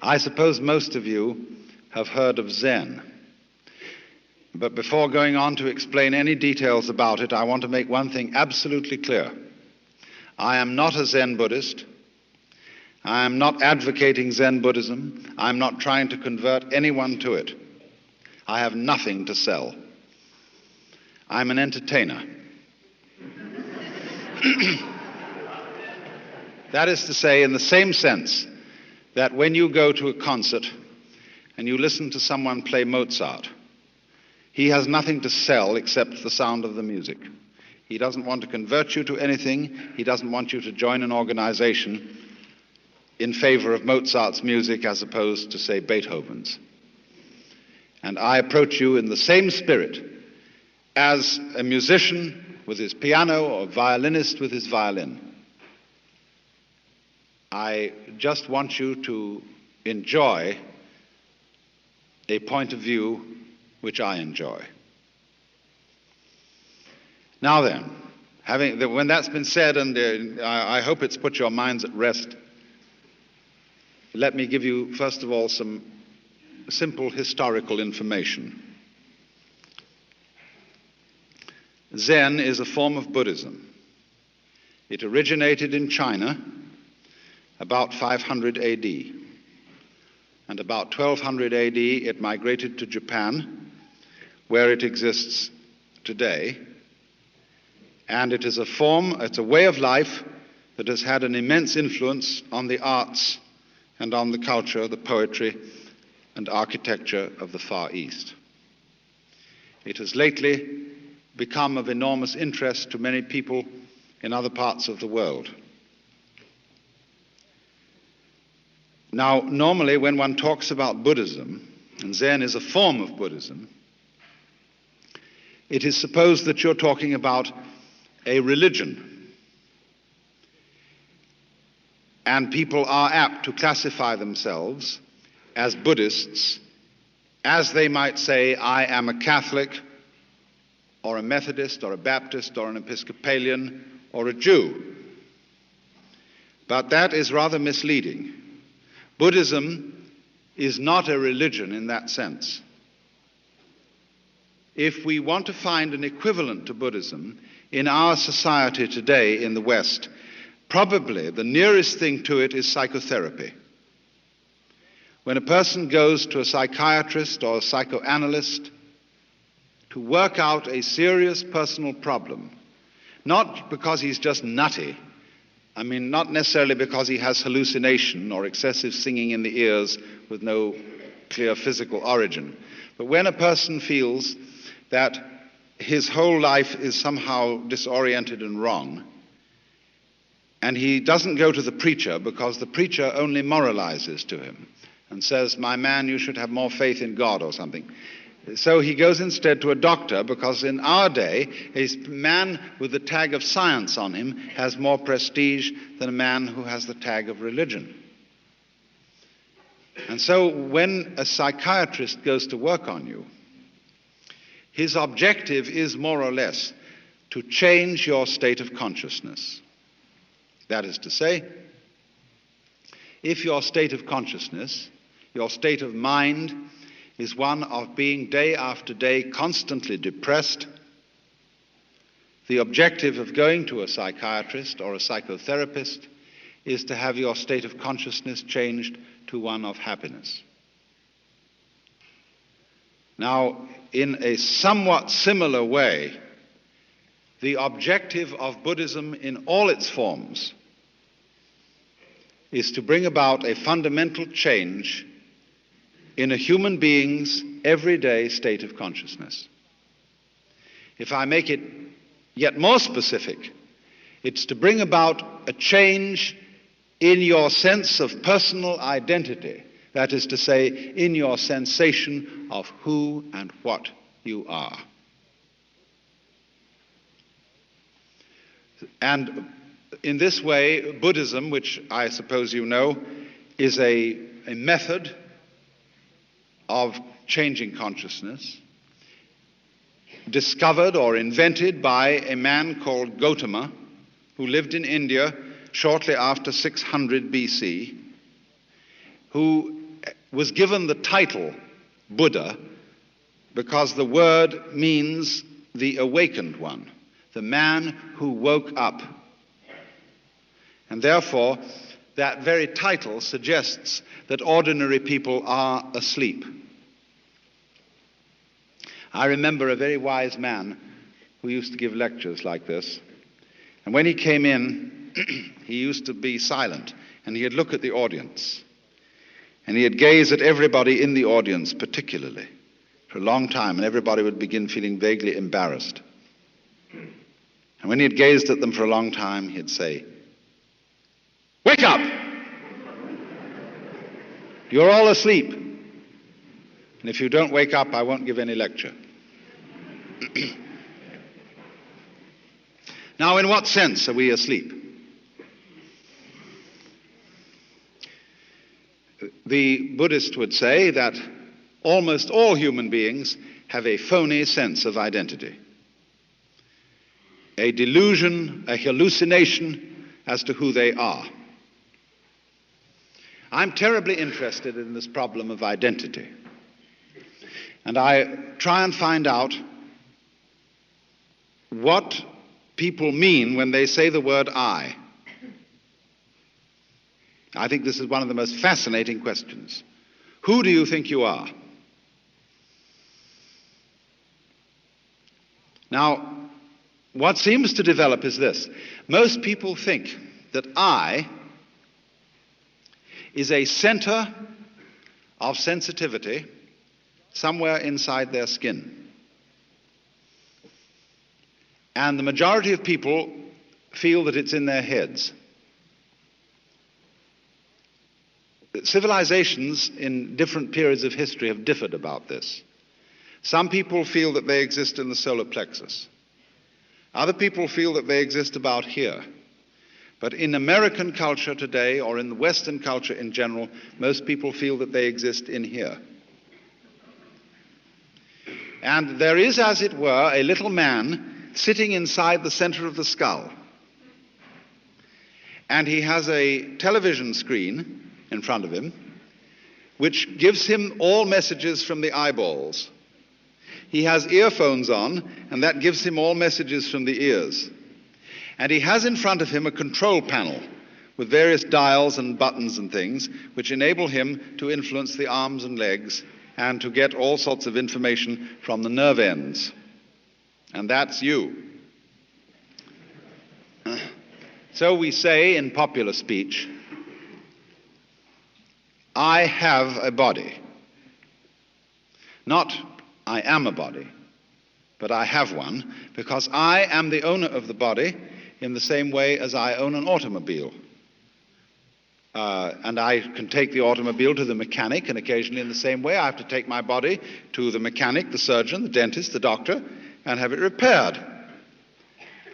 I suppose most of you have heard of Zen. But before going on to explain any details about it, I want to make one thing absolutely clear. I am not a Zen Buddhist. I am not advocating Zen Buddhism. I'm not trying to convert anyone to it. I have nothing to sell. I'm an entertainer. That is to say, in the same sense that when you go to a concert and you listen to someone play Mozart, he has nothing to sell except the sound of the music. He doesn't want to convert you to anything. He doesn't want you to join an organization in favor of Mozart's music as opposed to, say, Beethoven's. And I approach you in the same spirit as a musician with his piano or a violinist with his violin. I just want you to enjoy a point of view which I enjoy. Now then, when that's been said, and I hope it's put your minds at rest, let me give you, first of all, some simple historical information. Zen is a form of Buddhism. It originated in China about 500 AD. And about 1200 AD, it migrated to Japan, where it exists today. And it is it's a way of life that has had an immense influence on the arts and on the culture, the poetry and architecture of the Far East. It has lately become of enormous interest to many people in other parts of the world. Now, normally when one talks about Buddhism, and Zen is a form of Buddhism, it is supposed that you're talking about a religion. And people are apt to classify themselves as Buddhists, as they might say, I am a Catholic, or a Methodist, or a Baptist, or an Episcopalian, or a Jew. But that is rather misleading. Buddhism is not a religion in that sense. If we want to find an equivalent to Buddhism in our society today in the West, probably the nearest thing to it is psychotherapy. When a person goes to a psychiatrist or a psychoanalyst to work out a serious personal problem, not because he's just nutty, not necessarily because he has hallucination or excessive singing in the ears with no clear physical origin, but when a person feels that his whole life is somehow disoriented and wrong, and he doesn't go to the preacher because the preacher only moralizes to him and says, my man, you should have more faith in God or something. So he goes instead to a doctor because in our day, a man with the tag of science on him has more prestige than a man who has the tag of religion. And so when a psychiatrist goes to work on you, his objective is more or less to change your state of consciousness. That is to say, if your state of consciousness, your state of mind, is one of being day after day constantly depressed, the objective of going to a psychiatrist or a psychotherapist is to have your state of consciousness changed to one of happiness. Now, in a somewhat similar way, the objective of Buddhism in all its forms is to bring about a fundamental change in a human being's everyday state of consciousness. If I make it yet more specific, it's to bring about a change in your sense of personal identity, that is to say, in your sensation of who and what you are. And in this way, Buddhism, which I suppose you know, is a method of changing consciousness, discovered or invented by a man called Gautama, who lived in India shortly after 600 BC, who was given the title Buddha because the word means the awakened one, the man who woke up. And therefore, that very title suggests that ordinary people are asleep. I remember a very wise man who used to give lectures like this. And when he came in, he used to be silent, and he'd look at the audience. And he'd gaze at everybody in the audience particularly for a long time, and everybody would begin feeling vaguely embarrassed. And when he had gazed at them for a long time, he'd say, "Wake up! You're all asleep. And if you don't wake up, I won't give any lecture." Now, in what sense are we asleep? The Buddhist would say that almost all human beings have a phony sense of identity, a delusion, a hallucination as to who they are. I'm terribly interested in this problem of identity, and I try and find out what people mean when they say the word I. I think this is one of the most fascinating questions. Who do you think you are? Now, what seems to develop is this. Most people think that I is a center of sensitivity somewhere inside their skin. And the majority of people feel that it's in their heads. Civilizations in different periods of history have differed about this. Some people feel that they exist in the solar plexus. Other people feel that they exist about here. But in American culture today, or in the Western culture in general, most people feel that they exist in here. And there is, as it were, a little man sitting inside the center of the skull. And he has a television screen in front of him, which gives him all messages from the eyeballs. He has earphones on, and that gives him all messages from the ears. And he has in front of him a control panel with various dials and buttons and things, which enable him to influence the arms and legs and to get all sorts of information from the nerve ends. And that's you. So we say in popular speech, I have a body. Not I am a body, but I have one, because I am the owner of the body in the same way as I own an automobile. And I can take the automobile to the mechanic, and occasionally in the same way I have to take my body to the mechanic, the surgeon, the dentist, the doctor, and have it repaired.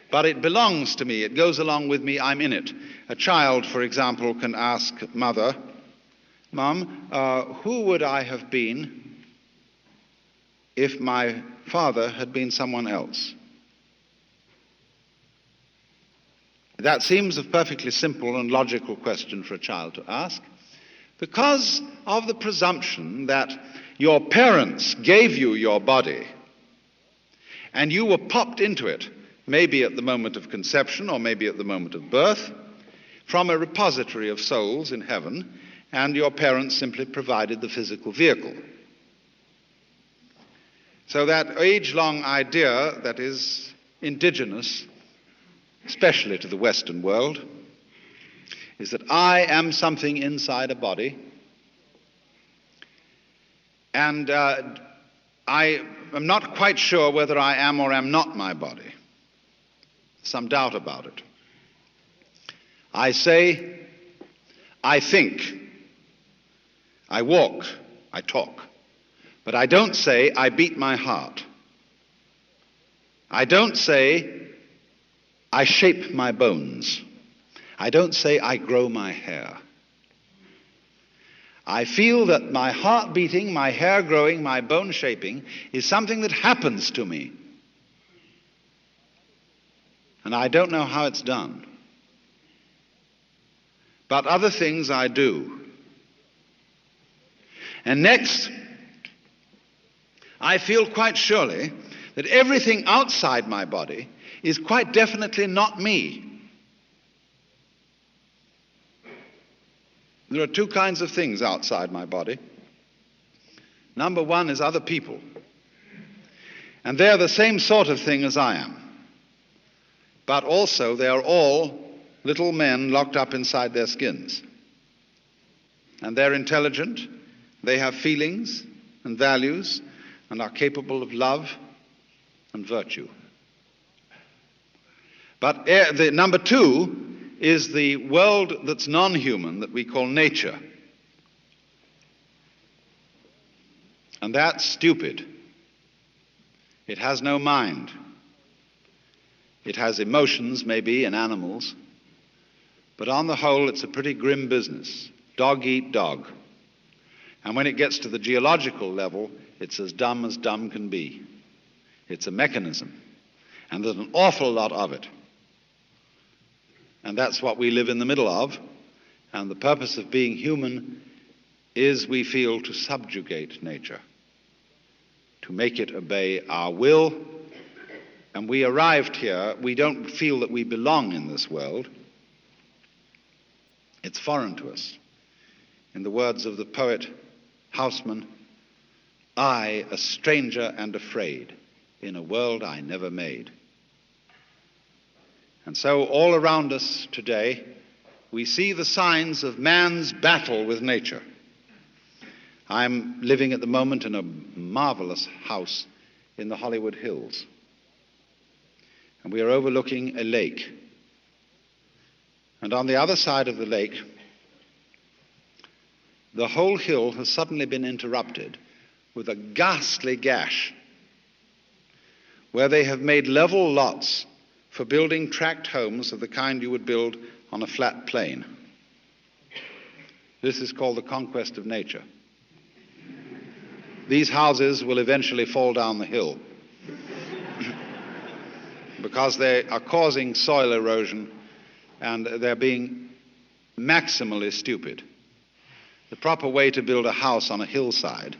But it belongs to me. It goes along with me. I'm in it. A child, for example, can ask mother, Mom, who would I have been if my father had been someone else? That seems a perfectly simple and logical question for a child to ask, because of the presumption that your parents gave you your body and you were popped into it, maybe at the moment of conception or maybe at the moment of birth, from a repository of souls in heaven, and your parents simply provided the physical vehicle. So that age-long idea that is indigenous, especially to the Western world, is that I am something inside a body, and I am not quite sure whether I am or am not my body. Some doubt about it. I say, I think, I walk, I talk, but I don't say I beat my heart. I don't say I shape my bones. I don't say I grow my hair. I feel that my heart beating, my hair growing, my bone shaping is something that happens to me. And I don't know how it's done. But other things I do. And next, I feel quite surely that everything outside my body is quite definitely not me. There are two kinds of things outside my body. Number one is other people. And they're the same sort of thing as I am. But also they are all little men locked up inside their skins. And they're intelligent, they have feelings and values, and are capable of love and virtue. But the number two is the world that's non-human, that we call nature. And that's stupid. It has no mind. It has emotions, maybe, in animals. But on the whole, it's a pretty grim business. Dog eat dog. And when it gets to the geological level, it's as dumb can be. It's a mechanism. And there's an awful lot of it. And that's what we live in the middle of. And the purpose of being human is, we feel, to subjugate nature, to make it obey our will. And we arrived here, we don't feel that we belong in this world. It's foreign to us. In the words of the poet Houseman, I, a stranger and afraid, in a world I never made. And so all around us today, we see the signs of man's battle with nature. I'm living at the moment in a marvelous house in the Hollywood Hills. And we are overlooking a lake. And on the other side of the lake, the whole hill has suddenly been interrupted with a ghastly gash where they have made level lots for building tract homes of the kind you would build on a flat plain. This is called the conquest of nature. These houses will eventually fall down the hill because they are causing soil erosion and they're being maximally stupid. The proper way to build a house on a hillside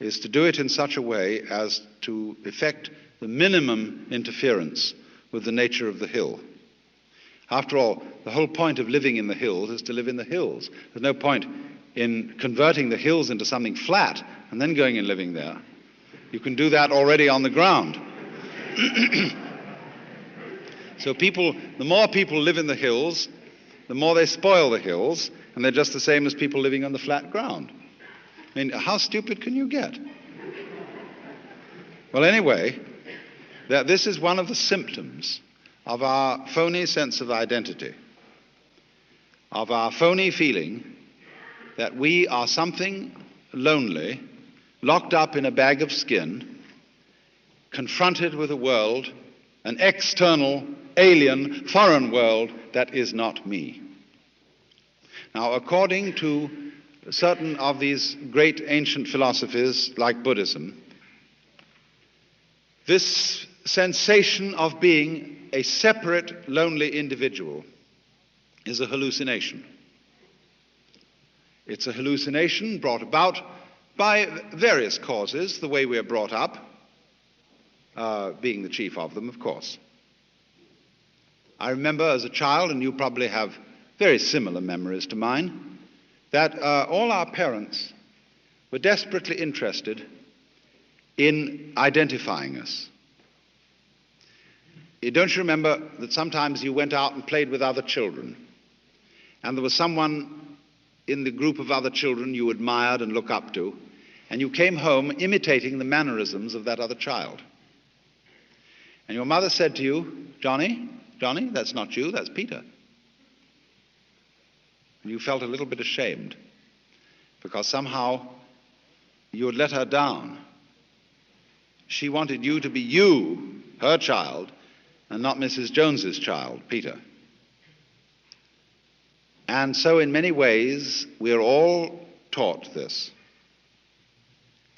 is to do it in such a way as to effect the minimum interference with the nature of the hill. After all, the whole point of living in the hills is to live in the hills. There's no point in converting the hills into something flat and then going and living there. You can do that already on the ground. So the more people live in the hills, the more they spoil the hills, and they're just the same as people living on the flat ground. I mean, how stupid can you get? Well, anyway, this is one of the symptoms of our phony sense of identity, of our phony feeling that we are something lonely, locked up in a bag of skin, confronted with a world, an external, alien, foreign world that is not me. Now, according to certain of these great ancient philosophies, like Buddhism, this sensation of being a separate, lonely individual is a hallucination. It's a hallucination brought about by various causes, the way we are brought up, being the chief of them, of course. I remember as a child, and you probably have very similar memories to mine, that all our parents were desperately interested in identifying us. Don't you remember that sometimes you went out and played with other children, and there was someone in the group of other children you admired and looked up to, and you came home imitating the mannerisms of that other child? And your mother said to you, Johnny, that's not you, that's Peter. And you felt a little bit ashamed because somehow you had let her down. She wanted you to be you, her child, and not Mrs. Jones's child, Peter. And so in many ways, we're all taught this.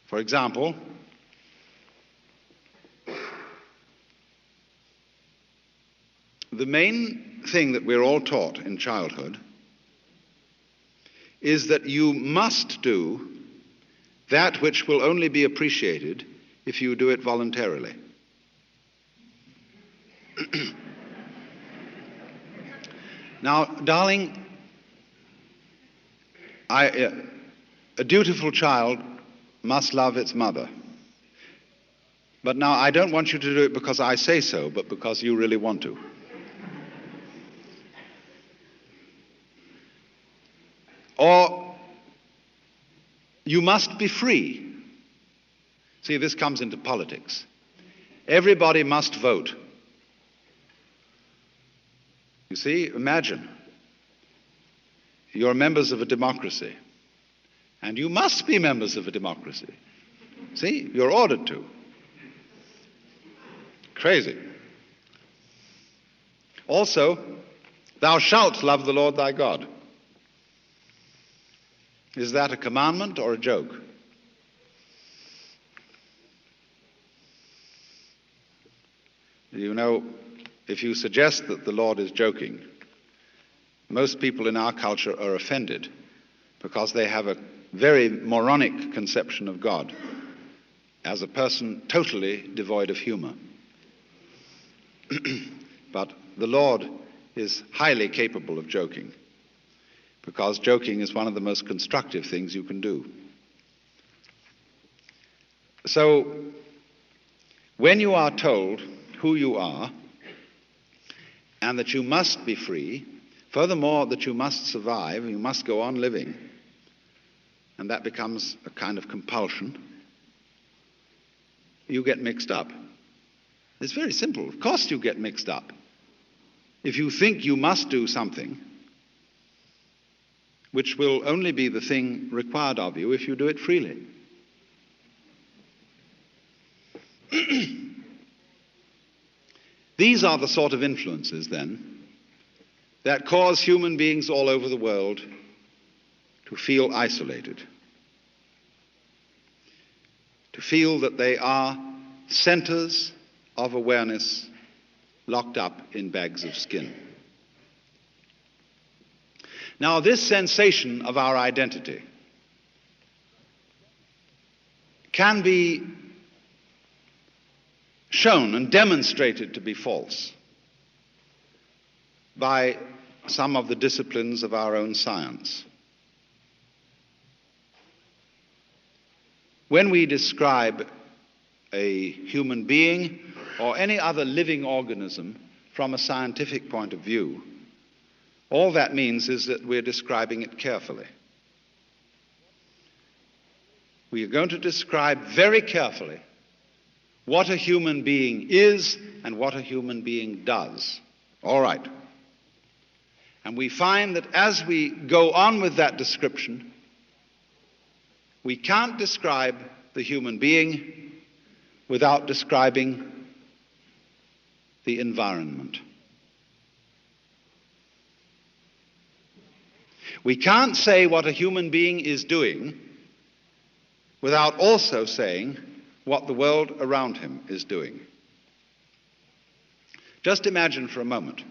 For example, the main thing that we're all taught in childhood is that you must do that which will only be appreciated if you do it voluntarily. Now, darling, a dutiful child must love its mother. But now, I don't want you to do it because I say so, but because you really want to. Or you must be free. See, this comes into politics. Everybody must vote. You see, imagine, you're members of a democracy, and you must be members of a democracy. See, you're ordered to. Crazy. Also, thou shalt love the Lord thy God. Is that a commandment or a joke? You know, if you suggest that the Lord is joking, most people in our culture are offended because they have a very moronic conception of God as a person totally devoid of humor. But the Lord is highly capable of joking, because joking is one of the most constructive things you can do. So, when you are told who you are, and that you must be free, furthermore that you must survive, you must go on living, and that becomes a kind of compulsion, you get mixed up. It's very simple. Of course you get mixed up. If you think you must do something, which will only be the thing required of you if you do it freely. These are the sort of influences, then, that cause human beings all over the world to feel isolated, to feel that they are centers of awareness locked up in bags of skin. Now, this sensation of our identity can be shown and demonstrated to be false by some of the disciplines of our own science. When we describe a human being or any other living organism from a scientific point of view, all that means is that we're describing it carefully. We are going to describe very carefully what a human being is and what a human being does. All right. And we find that as we go on with that description, we can't describe the human being without describing the environment. We can't say what a human being is doing without also saying what the world around him is doing. Just imagine for a moment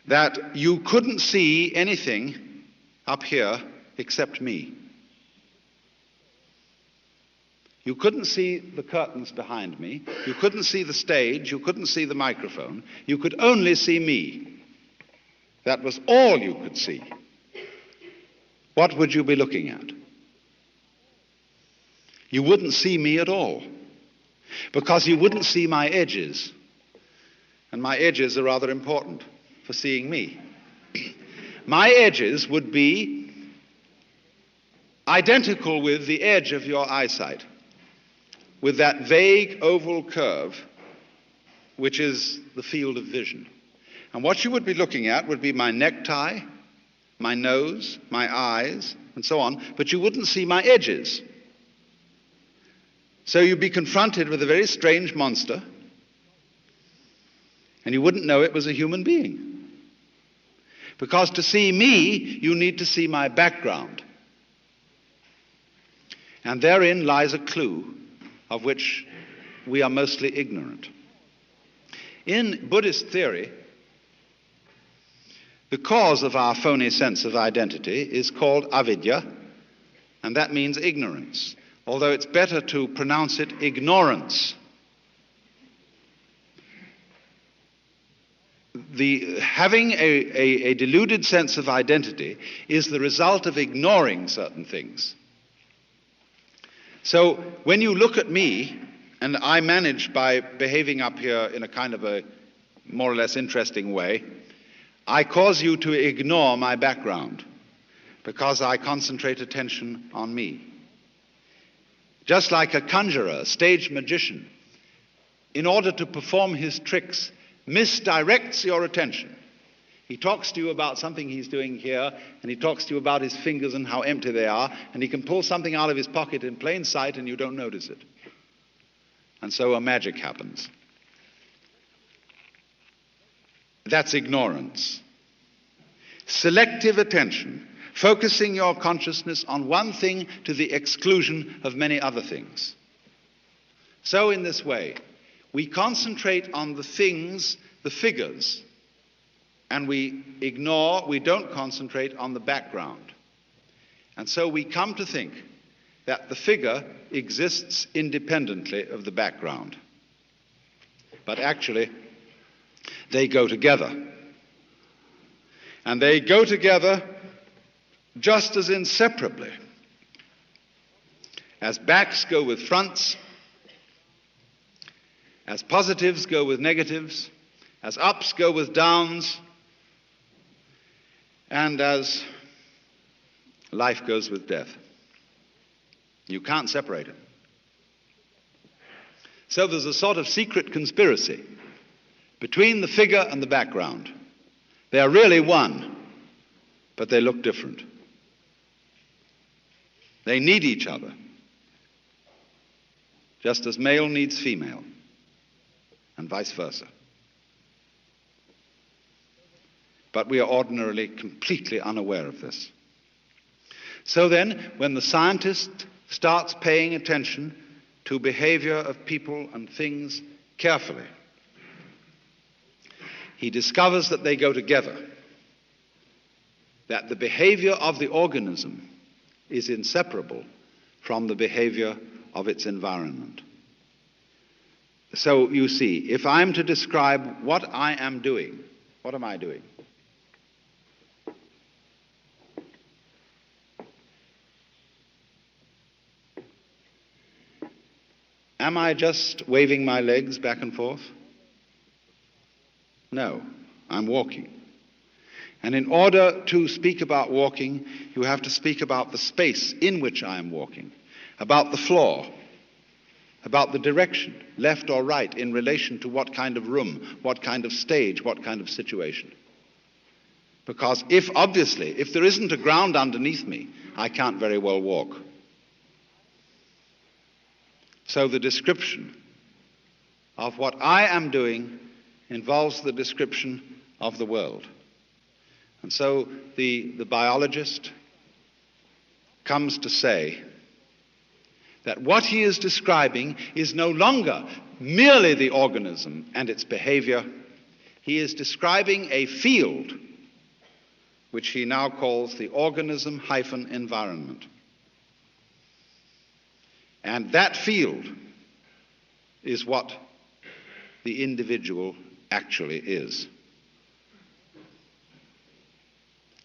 that you couldn't see anything up here except me. You couldn't see the curtains behind me. You couldn't see the stage. You couldn't see the microphone. You could only see me. That was all you could see. What would you be looking at? You wouldn't see me at all, because you wouldn't see my edges. And my edges are rather important for seeing me. My edges would be identical with the edge of your eyesight, with that vague oval curve, which is the field of vision. And what you would be looking at would be my necktie, my nose, my eyes, and so on, but you wouldn't see my edges. So you'd be confronted with a very strange monster, and you wouldn't know it was a human being. Because to see me, you need to see my background. And therein lies a clue of which we are mostly ignorant. In Buddhist theory, the cause of our phony sense of identity is called avidya, and that means ignorance, although it's better to pronounce it ignorance. Having a deluded sense of identity is the result of ignoring certain things. So when you look at me, and I manage by behaving up here in a kind of a more or less interesting way, I cause you to ignore my background because I concentrate attention on me. Just like a conjurer, a stage magician, in order to perform his tricks, misdirects your attention. He talks to you about something he's doing here, and he talks to you about his fingers and how empty they are, and he can pull something out of his pocket in plain sight and you don't notice it. And so a magic happens. That's ignorance. Selective attention, focusing your consciousness on one thing to the exclusion of many other things. So in this way, we concentrate on the things, the figures, and we don't concentrate on the background. And so we come to think that the figure exists independently of the background. But actually, they go together. And they go together just as inseparably as backs go with fronts, as positives go with negatives, as ups go with downs, and as life goes with death. You can't separate it. So there's a sort of secret conspiracy between the figure and the background. They are really one, but they look different. They need each other, just as male needs female, and vice versa. But we are ordinarily completely unaware of this. So then, when the scientist starts paying attention to behavior of people and things carefully, he discovers that they go together, that the behavior of the organism is inseparable from the behavior of its environment. So you see, if I'm to describe what I am doing, what am I doing? Am I just waving my legs back and forth? No, I'm walking. And in order to speak about walking, you have to speak about the space in which I am walking, about the floor, about the direction, left or right, in relation to what kind of room, what kind of stage, what kind of situation. Because if there isn't a ground underneath me, I can't very well walk. So the description of what I am doing involves the description of the world. And so the biologist comes to say that what he is describing is no longer merely the organism and its behavior. He is describing a field which he now calls the organism-environment. And that field is what the individual actually is.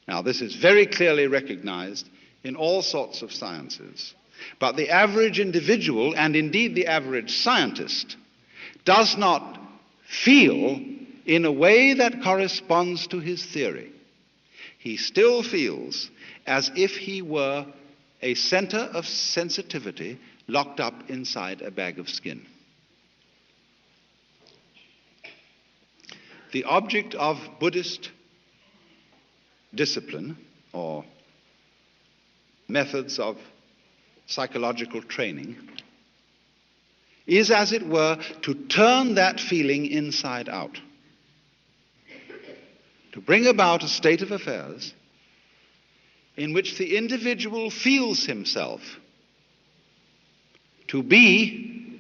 Now, this is very clearly recognized in all sorts of sciences. But the average individual, and indeed the average scientist, does not feel in a way that corresponds to his theory. He still feels as if he were a center of sensitivity locked up inside a bag of skin. The object of Buddhist discipline, or methods of psychological training, is, as it were, to turn that feeling inside out, to bring about a state of affairs in which the individual feels himself to be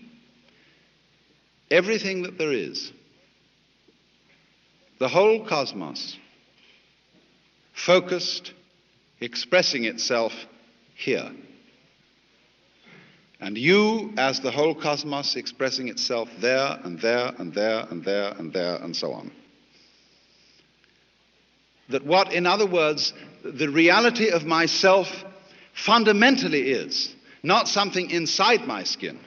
everything that there is, the whole cosmos, focused, expressing itself here. And you as the whole cosmos expressing itself there and there and there and there and there and so on. That what, in other words, the reality of myself fundamentally is not something inside my skin,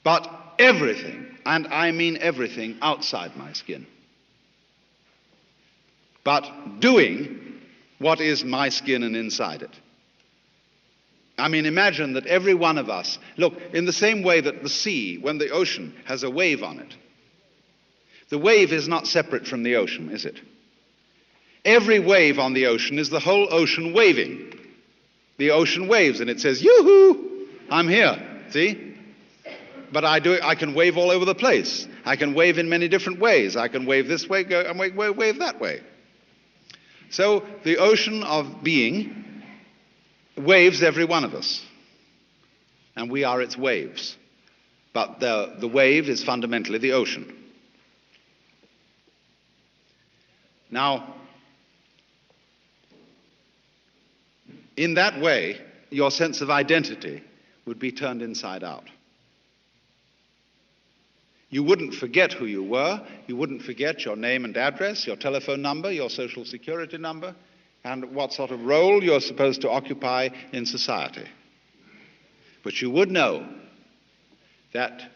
but everything, and I mean everything, outside my skin. But doing what is my skin and inside it. I mean, imagine that every one of us, look, in the same way that the sea, when the ocean has a wave on it, the wave is not separate from the ocean, is it? Every wave on the ocean is the whole ocean waving. The ocean waves and it says, yoo-hoo, I'm here, see? But I can wave all over the place. I can wave in many different ways. I can wave this way, go and wave that way. So the ocean of being waves every one of us. And we are its waves. But the wave is fundamentally the ocean. Now, in that way, your sense of identity would be turned inside out. You wouldn't forget who you were. You wouldn't forget your name and address, your telephone number, your social security number, and what sort of role you're supposed to occupy in society. But you would know that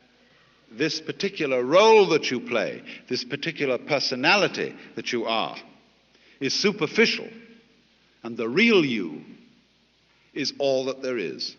this particular role that you play, this particular personality that you are, is superficial, and the real you is all that there is.